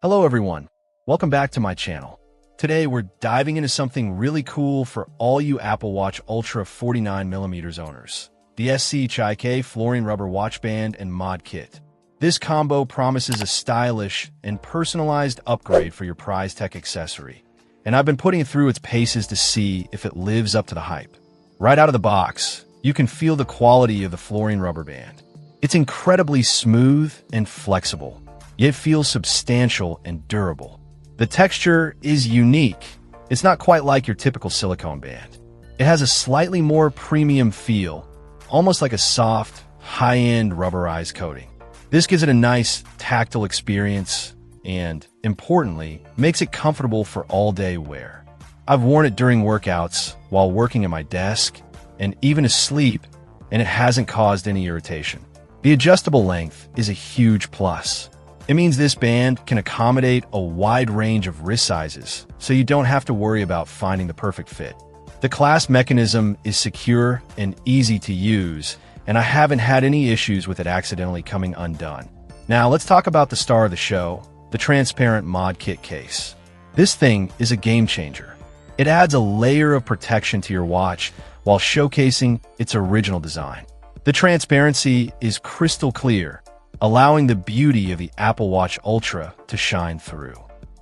Hello everyone, welcome back to my channel. Today we're diving into something really cool for all you Apple Watch Ultra 49mm owners. The SCHIK fluorine rubber watch band and mod kit. This combo promises a stylish and personalized upgrade for your prized tech accessory. And I've been putting it through its paces to see if it lives up to the hype. Right out of the box, you can feel the quality of the fluorine rubber band. It's incredibly smooth and flexible, yet feels substantial and durable. The texture is unique. It's not quite like your typical silicone band. It has a slightly more premium feel, almost like a soft, high-end rubberized coating. This gives it a nice, tactile experience and, importantly, makes it comfortable for all-day wear. I've worn it during workouts, while working at my desk, and even asleep, and it hasn't caused any irritation. The adjustable length is a huge plus. It means this band can accommodate a wide range of wrist sizes, so you don't have to worry about finding the perfect fit. The clasp mechanism is secure and easy to use, and I haven't had any issues with it accidentally coming undone. Now let's talk about the star of the show, the transparent mod kit case. This thing is a game changer. It adds a layer of protection to your watch while showcasing its original design. The transparency is crystal clear, allowing the beauty of the Apple Watch Ultra to shine through.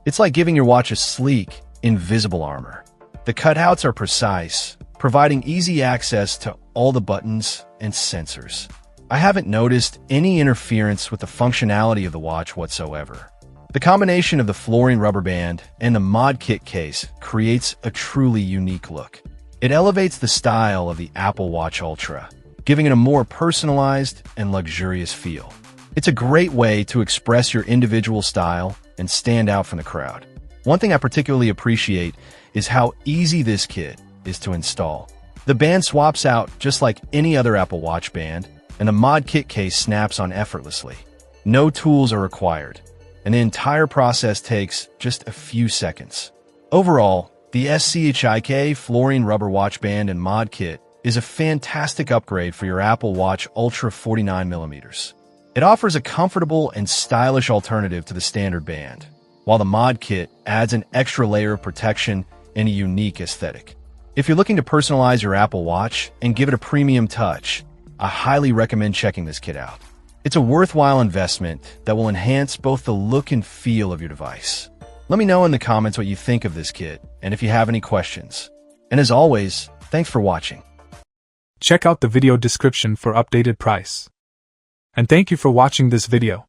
It's like giving your watch a sleek, invisible armor. The cutouts are precise, providing easy access to all the buttons and sensors. I haven't noticed any interference with the functionality of the watch whatsoever. The combination of the fluorine rubber band and the mod kit case creates a truly unique look. It elevates the style of the Apple Watch Ultra, giving it a more personalized and luxurious feel. It's a great way to express your individual style and stand out from the crowd. One thing I particularly appreciate is how easy this kit is to install. The band swaps out just like any other Apple Watch band, and the mod kit case snaps on effortlessly. No tools are required, and the entire process takes just a few seconds. Overall, the SCHIK fluorine rubber watch band and mod kit is a fantastic upgrade for your Apple Watch Ultra 49mm. It offers a comfortable and stylish alternative to the standard band, while the mod kit adds an extra layer of protection and a unique aesthetic. If you're looking to personalize your Apple Watch and give it a premium touch, I highly recommend checking this kit out. It's a worthwhile investment that will enhance both the look and feel of your device. Let me know in the comments what you think of this kit and if you have any questions. And as always, thanks for watching. Check out the video description for updated price. And thank you for watching this video.